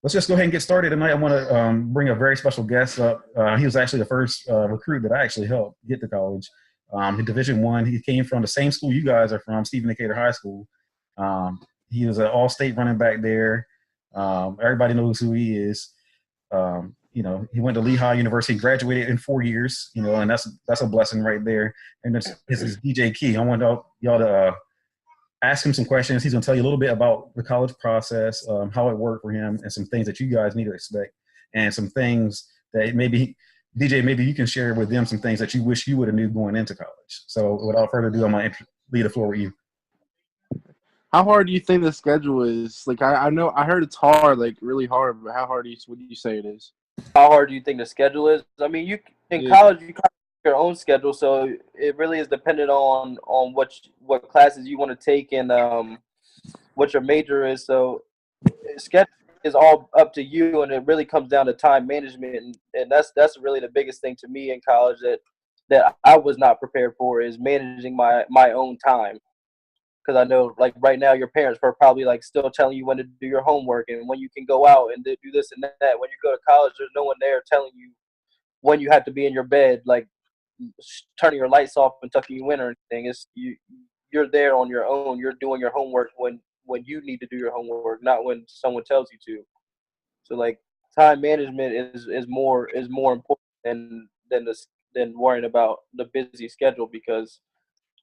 let's just go ahead and get started tonight. I want to bring a very special guest up. He was actually the first recruit that I actually helped get to college. In Division One, he came from the same school you guys are from, Stephen Decatur High School. He was an all-state running back there. Everybody knows who he is. He went to Lehigh University, graduated in 4 years. And that's a blessing right there. And this is DJ Key. I want y'all to ask him some questions. He's going to tell you a little bit about the college process, how it worked for him, and some things that you guys need to expect, and some things that maybe, DJ, maybe you can share with them some things that you wish you would have knew going into college. So without further ado, I'm going to leave the floor with you. How hard do you think the schedule is? Like, I know I heard it's hard, like really hard, but how hard would you say it is? How hard do you think the schedule is? I mean, college, you kind of make your own schedule, so it really is dependent on what classes you want to take and what your major is. So schedule is all up to you, and it really comes down to time management, and that's really the biggest thing to me in college that I was not prepared for, is managing my own time. Because I know, like, right now, your parents are probably, like, still telling you when to do your homework and when you can go out and do this and that. When you go to college, there's no one there telling you when you have to be in your bed, like, turning your lights off and tucking you in or anything. It's you're there on your own. You're doing your homework when you need to do your homework, not when someone tells you to. So, like, time management is more important than worrying about the busy schedule, because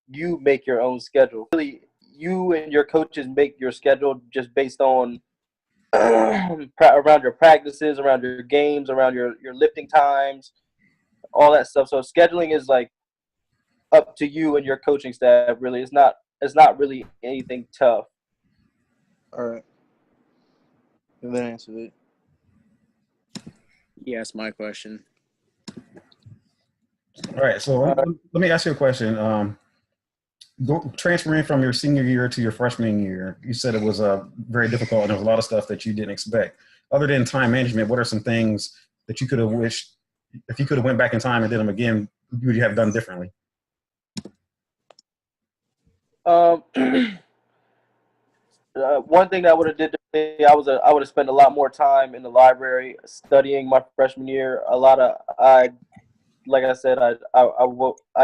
you make your own schedule. Really, you and your coaches make your schedule just based on around your practices, around your games, around your lifting times, all that stuff. So scheduling is, like, up to you and your coaching staff. Really, it's not really anything tough. All right. And then answer it. Yeah, that's my question. All right. So let me ask you a question. Transferring from your senior year to your freshman year, you said it was very difficult, and there was a lot of stuff that you didn't expect. Other than time management, what are some things that you could have wished, if you could have went back in time and did them again, you would have done differently? One thing that I would have did differently, I would have spent a lot more time in the library studying my freshman year. Like I said, I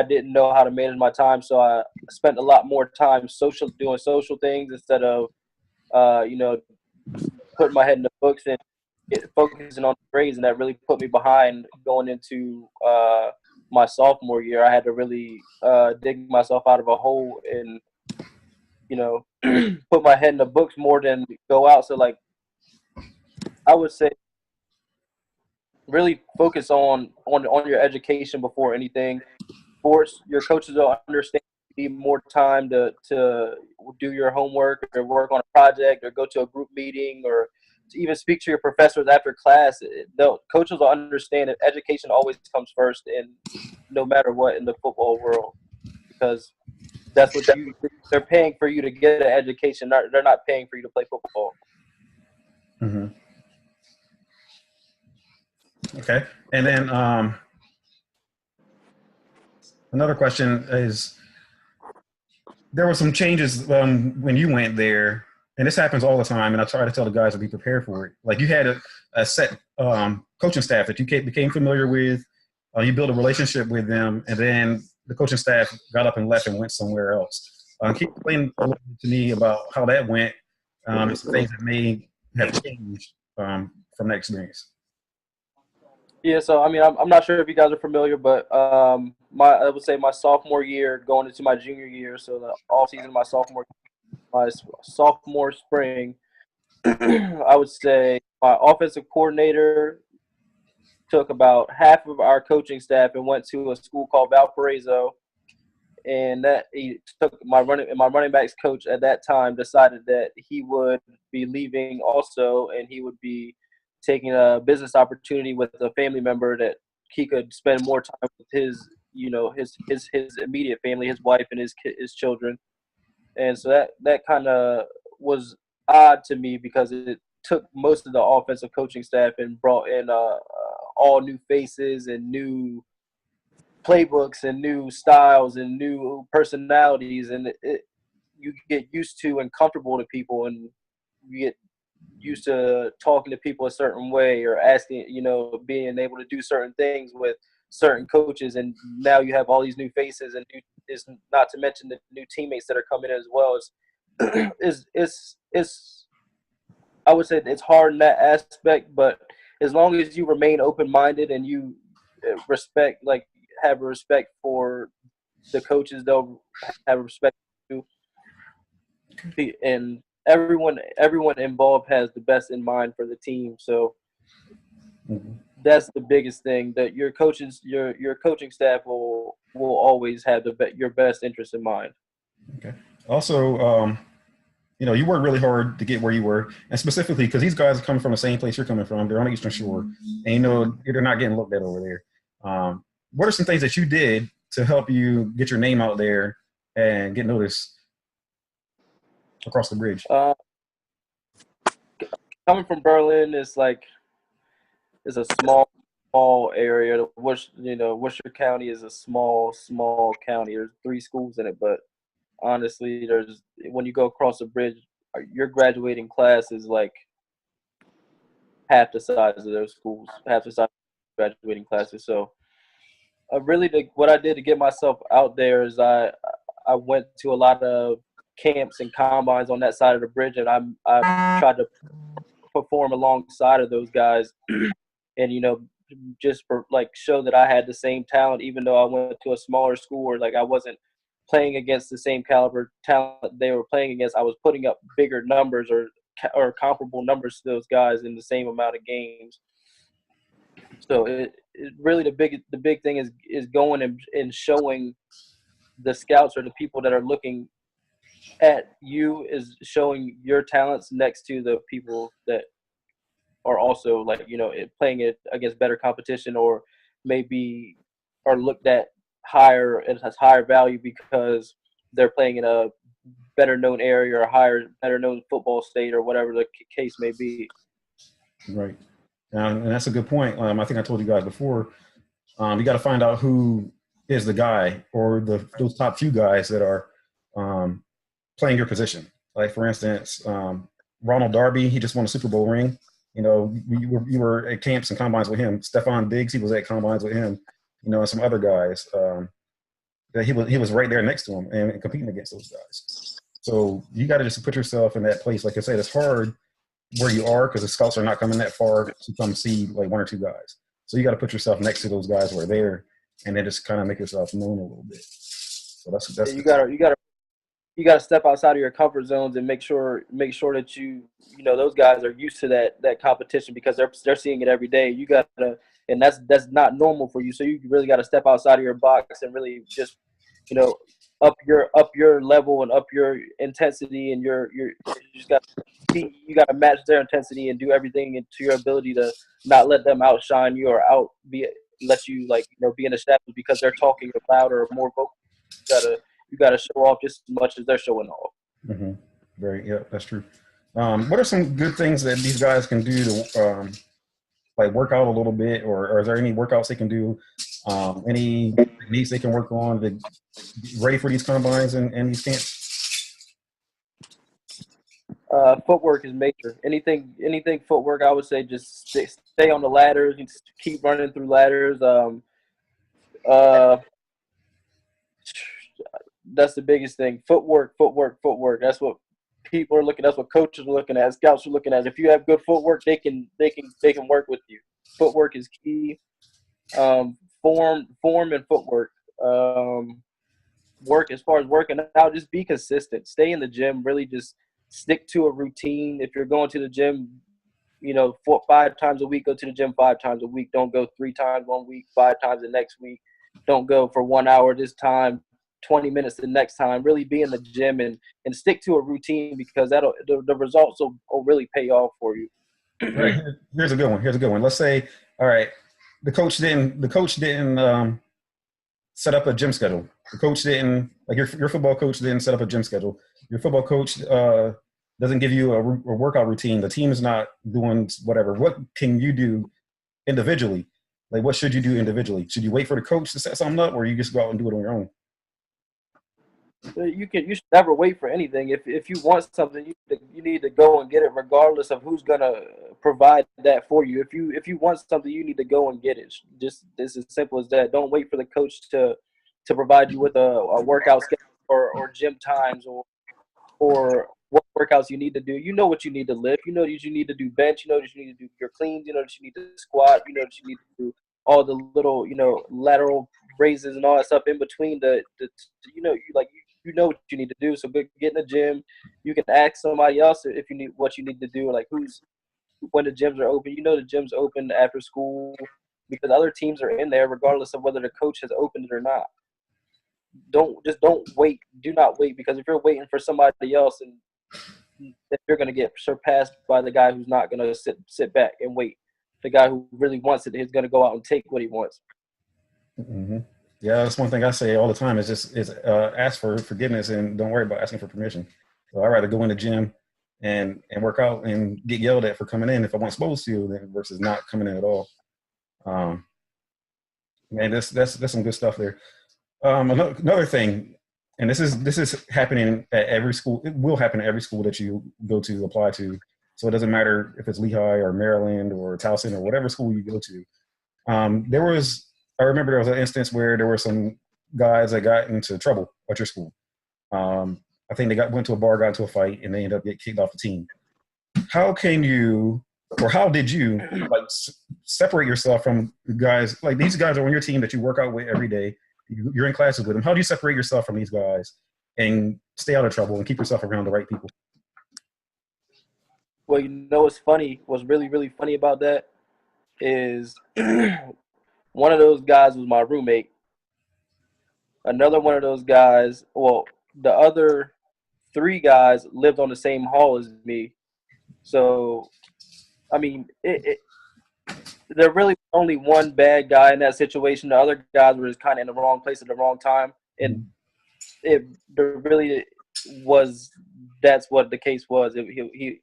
didn't know how to manage my time, so I spent a lot more time doing social things instead of, putting my head in the books and focusing on the grades, and that really put me behind going into my sophomore year. I had to really dig myself out of a hole and, put my head in the books more than go out. So, like, I would say, really focus on your education before anything. Sports, your coaches will understand you need more time to do your homework or work on a project or go to a group meeting or to even speak to your professors after class. Coaches will understand that education always comes first, and no matter what in the football world, because that's what they're paying for you to get an education. They're not paying for you to play football. Mm-hmm. Okay. And then another question is, there were some changes when you went there, and this happens all the time, and I try to tell the guys to be prepared for it. Like, you had a set coaching staff that you became familiar with. You built a relationship with them, and then the coaching staff got up and left and went somewhere else. Can you explain a little bit to me about how that went, and some things that may have changed from that experience? Yeah, so I mean, I'm not sure if you guys are familiar, but I would say my sophomore year going into my junior year, so the off season, my sophomore spring, I would say my offensive coordinator took about half of our coaching staff and went to a school called Valparaiso, and that he took my running backs coach at that time decided that he would be leaving also, and he would be taking a business opportunity with a family member that he could spend more time with his immediate family, his wife and his children. And so that kind of was odd to me, because it took most of the offensive coaching staff and brought in all new faces and new playbooks and new styles and new personalities, and you get used to and comfortable to people, and you get used to talking to people a certain way or asking, being able to do certain things with certain coaches, and now you have all these new faces and is not to mention the new teammates that are coming in as well. Is I would say it's hard in that aspect, but as long as you remain open-minded and you have a respect for the coaches, they'll have a respect for you, and everyone involved has the best in mind for the team. So that's the biggest thing, that your coaches, your coaching staff will always have your best interest in mind. Okay. Also, you worked really hard to get where you were, and specifically because these guys are coming from the same place you're coming from. They're on the Eastern Shore, and they're not getting looked at over there. What are some things that you did to help you get your name out there and get noticed across the bridge? Coming from Berlin is a small area. Worcester County is a small county. There's 3 schools in it, but honestly, when you go across the bridge, your graduating class is like half the size of those schools, half the size of graduating classes. So, what I did to get myself out there is I went to a lot of camps and combines on that side of the bridge, and I tried to perform alongside of those guys, and just for show that I had the same talent, even though I went to a smaller school, or I wasn't playing against the same caliber talent they were playing against. I was putting up bigger numbers or comparable numbers to those guys in the same amount of games. So it really the big thing is going and showing the scouts or the people that are looking at you, is showing your talents next to the people that are also playing it against better competition, or maybe are looked at higher, it has higher value because they're playing in a better known area or better known football state, or whatever the case may be. Right. And that's a good point. I think I told you guys before, you got to find out who is the guy, or those top few guys that are playing your position. Like, for instance, Ronald Darby, he just won a Super Bowl ring. You were at camps and combines with him. Stephon Diggs, he was at combines with him. And some other guys that he was right there next to him and competing against those guys. So you got to just put yourself in that place. Like I said, it's hard where you are because the scouts are not coming that far to come see 1 or 2 guys. So you got to put yourself next to those guys who are there, and then just kind of make yourself known a little bit. So that's you gotta step outside of your comfort zones and make sure that those guys are used to that competition, because they're seeing it every day. You gotta, and that's not normal for you. So you really got to step outside of your box and really just up your level and up your intensity, and you just got to match their intensity and do everything to your ability to not let them outshine you or let you be in the shadows because they're talking louder or more vocal. You gotta show off just as much as they're showing off. Mm-hmm. Yeah, that's true. What are some good things that these guys can do to work out a little bit, or is there any workouts they can do? Any techniques they can work on to get ready for these combines and these camps? Footwork is major. Anything footwork, I would say just stay on the ladders, and keep running through ladders. That's the biggest thing. Footwork. That's what people are looking. That's what coaches are looking at. Scouts are looking at. If you have good footwork, they can work with you. Footwork is key. Form and footwork. Work, as far as working out, just be consistent. Stay in the gym. Really, just stick to a routine. If you're going to the gym, 5 times a week, go to the gym 5 times a week. Don't go 3 times one week, 5 times the next week. Don't go for 1 hour this time, 20 minutes the next time. Really be in the gym and stick to a routine, because the results will really pay off for you. Right. Here's a good one. Let's say, all right, the coach didn't set up a gym schedule. The coach didn't, your football coach didn't set up a gym schedule. Your football coach doesn't give you a workout routine. The team is not doing whatever. What can you do individually? What should you do individually? Should you wait for the coach to set something up, or you just go out and do it on your own? You should never wait for anything. If you want something, you need to go and get it, regardless of who's gonna provide that for you. If you want something, you need to go and get it. Just it's as simple as that. Don't wait for the coach to provide you with a workout schedule or gym times or what workouts you need to do. You know what you need to lift. You know that you need to do bench. You know that you need to do your cleans. You know that you need to squat. You know that you need to do all the little lateral raises and all that stuff in between. You know what you need to do. So get in the gym. You can ask somebody else if you need what you need to do. Like when the gyms are open. You know the gym's open after school because other teams are in there regardless of whether the coach has opened it or not. Don't wait. Do not wait, because if you're waiting for somebody else, and you're going to get surpassed by the guy who's not going to sit back and wait. The guy who really wants it is going to go out and take what he wants. Mm-hmm. Yeah, that's one thing I say all the time is ask for forgiveness and don't worry about asking for permission. So I'd rather go in the gym and work out and get yelled at for coming in if I wasn't supposed to, than versus not coming in at all. Man, that's some good stuff there. Another thing, and this is happening at every school. It will happen at every school that you go to apply to. So it doesn't matter if it's Lehigh or Maryland or Towson or whatever school you go to. I remember there was an instance where there were some guys that got into trouble at your school. I think they went to a bar, got into a fight, and they ended up getting kicked off the team. How can you, or how did you, separate yourself from the guys? Like, these guys are on your team that you work out with every day. You're in classes with them. How do you separate yourself from these guys and stay out of trouble and keep yourself around the right people? Well, what's funny? What's really, really funny about that is one of those guys was my roommate. Another one of those guys, well, the other 3 guys lived on the same hall as me. So, I mean, there really was only one bad guy in that situation. The other guys were just kind of in the wrong place at the wrong time. And there really was, that's what the case was. There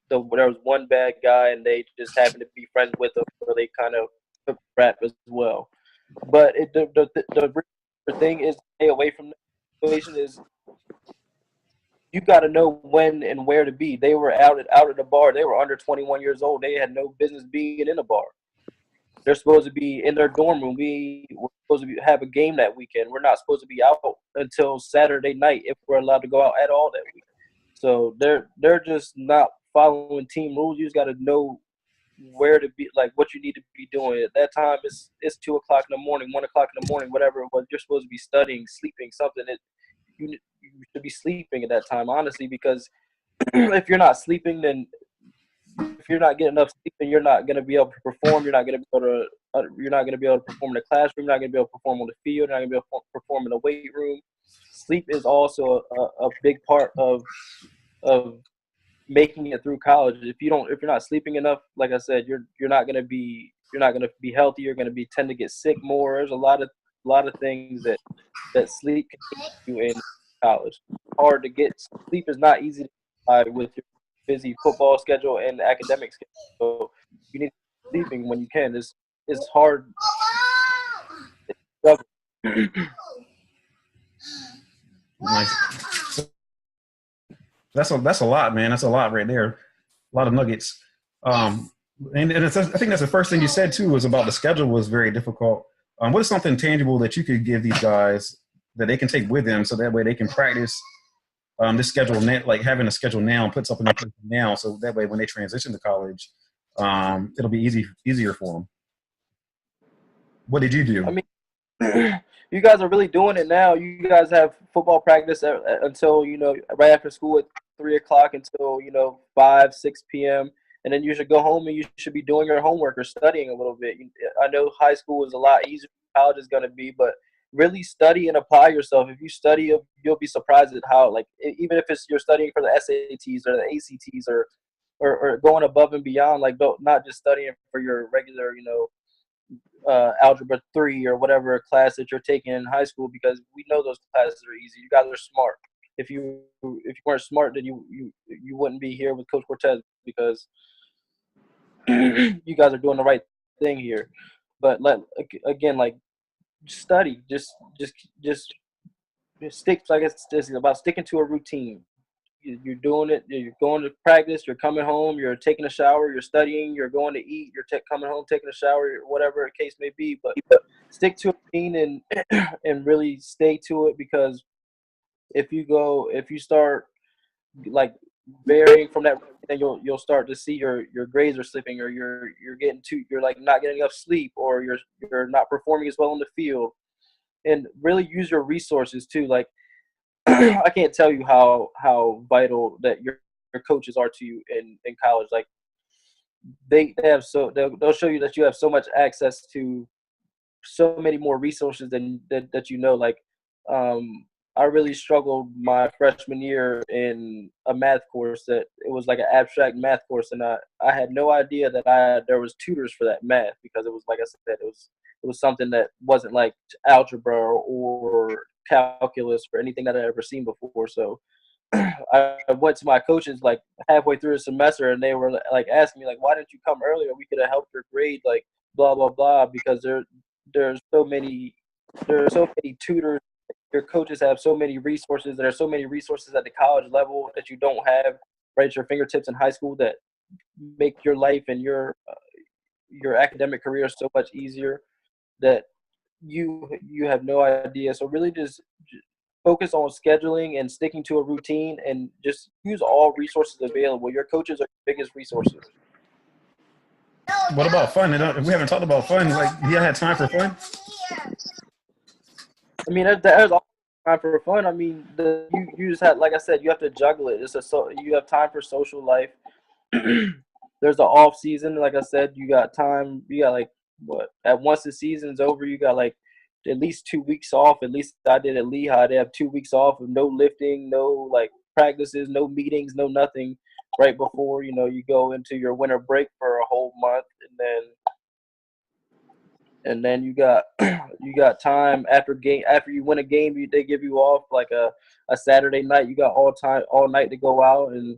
was one bad guy, and they just happened to be friends with him, so they kind of took rap as well. But the thing is, stay away from the situation is you got to know when and where to be. They were out at the bar. They were under 21 years old. They had no business being in a bar. They're supposed to be in their dorm room. We were supposed to have a game that weekend. We're not supposed to be out until Saturday night if we're allowed to go out at all that week. So they're just not following team rules. You just got to know where to be, like what you need to be doing. At that time, it's 2 o'clock in the morning, 1 o'clock in the morning, whatever it was. You're supposed to be studying, sleeping, something that you should be sleeping at that time, honestly, because if you're not sleeping, then if you're not getting enough sleep, then you're not going to be able to perform. You're not going to be able to perform in the classroom. You're not going to be able to perform on the field. You're not going to be able to perform in the weight room. Sleep is also a big part of making it through college. If you're not sleeping enough, like I said, you're not going to be healthy. You're going to tend to get sick more. There's a lot of things that sleep can keep you in college. It's hard to get sleep is not easy to find with your busy football schedule and academic schedule. So you need to be sleeping when you can. It's hard. Nice. That's a lot, man. That's a lot right there. A lot of nuggets. And I think that's the first thing you said too, was about the schedule was very difficult. What is something tangible that you could give these guys that they can take with them, so that way they can practice this schedule, like having a schedule now, put something in place now, so that way when they transition to college, it'll be easier for them. What did you do? I mean, you guys are really doing it now. You guys have football practice until right after school at 3 o'clock until 5, 6 p.m. And then you should go home and you should be doing your homework or studying a little bit. I know high school is a lot easier than college is going to be, but really study and apply yourself. If you study, you'll be surprised at how, like, even if you're studying for the SATs or the ACTs or going above and beyond, like, not just studying for your regular, algebra 3 or whatever class that you're taking in high school, because we know those classes are easy. You guys are smart. If you weren't smart, then you wouldn't be here with Coach Cortez, because you guys are doing the right thing here. But again, like, study, just like it's about sticking to a routine. You're doing it. You're going to practice. You're coming home. You're taking a shower. You're studying. You're going to eat. You're coming home, taking a shower, whatever the case may be. But stick to a routine and really stay to it, because if you start like varying from that, then you'll start to see your grades are slipping, or you're like not getting enough sleep, or you're not performing as well in the field. And really use your resources too. Like I can't tell you how vital that your coaches are to you in college. Like they'll show you that you have so much access to so many more resources than that you know. Like I really struggled my freshman year in a math course that it was like an abstract math course, and I had no idea that there was tutors for that math, because it was, like I said, it was something that wasn't like algebra or calculus or anything that I'd ever seen before. So I went to my coaches like halfway through the semester, and they were like asking me like, "Why didn't you come earlier? We could have helped your grade." Like blah blah blah, because there's so many tutors. Your coaches have so many resources. There are so many resources at the college level that you don't have right at your fingertips in high school, that make your life and your academic career so much easier, that you have no idea. So really just focus on scheduling and sticking to a routine, and just use all resources available. Your coaches are your biggest resources. What about fun? We haven't talked about fun. Like, do you have time for fun? I mean, there's all time for fun. I mean, you just have, like I said, you have to juggle it. You have time for social life. There's the off season. Like I said, you got time. You got like once the season's over, you got like at least 2 weeks off. At least I did at Lehigh. They have 2 weeks off of no lifting, no like practices, no meetings, no nothing. Right before you go into your winter break for a whole month, and then you got time after you win a game. They give you off like a Saturday night. You got all night to go out, and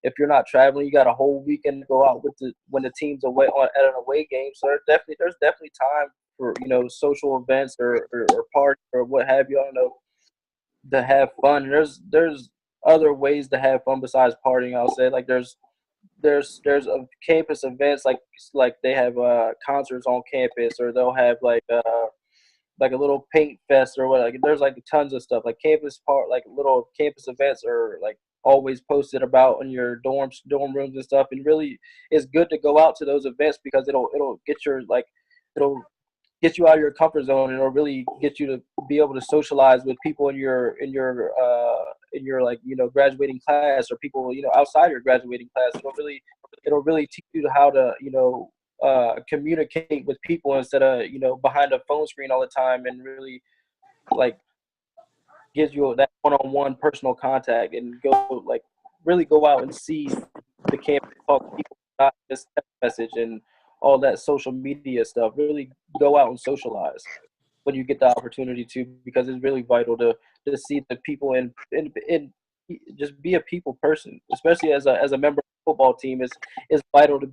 if you're not traveling, you got a whole weekend to go out when the team's away at an away game. So there's definitely time for social events or parties or what have you. I don't know, to have fun. And there's other ways to have fun besides partying. I'll say, like there's campus events, like they have concerts on campus, or they'll have like a little paint fest or what. Like there's like tons of stuff, like like little campus events are like always posted about in your dorm rooms and stuff. And really, it's good to go out to those events, because it'll get you out of your comfort zone, and it'll really get you to be able to socialize with people in your like graduating class, or people outside your graduating class. It'll really teach you how to communicate with people instead of behind a phone screen all the time, and really like gives you that one-on-one personal contact, and really go out and see the campus, talk to people, not just text message and all that social media stuff. Really go out and socialize when you get the opportunity to, because it's really vital to see the people and just be a people person, especially as a member of the football team. Is vital to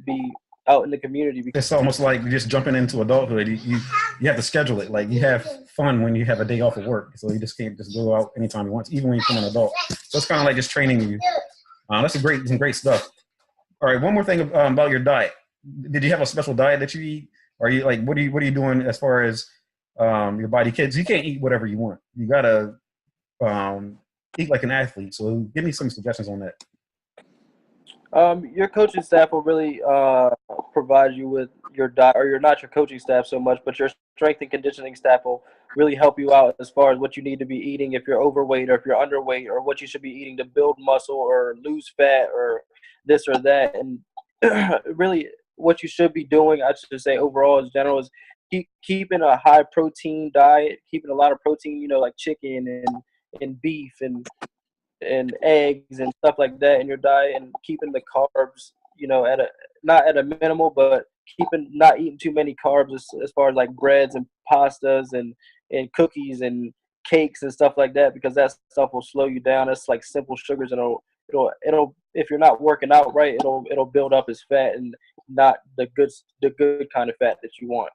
be out in the community. Because it's almost like just jumping into adulthood. You have to schedule it. Like, you have fun when you have a day off of work, so you just can't just go out anytime you want, even when you become an adult. So it's kind of like just training you. That's some great stuff. All right, one more thing about your diet. Did you have a special diet that you eat? Or are you like, what are you doing as far as your body? Kids, you can't eat whatever you want. You gotta eat like an athlete. So give me some suggestions on that. Your coaching staff will really provide you with your diet, or you're not your coaching staff so much, but your strength and conditioning staff will really help you out as far as what you need to be eating if you're overweight or if you're underweight, or what you should be eating to build muscle or lose fat or this or that. And really what you should be doing, I should say overall as general, is keeping a high protein diet, keeping a lot of protein, like chicken and beef and eggs and stuff like that in your diet, and keeping the carbs, not at a minimal, but not eating too many carbs as far as like breads and pastas and cookies and cakes and stuff like that, because that stuff will slow you down. It's like simple sugars, and it'll if you're not working out right, it'll build up as fat, and not the good kind of fat that you want.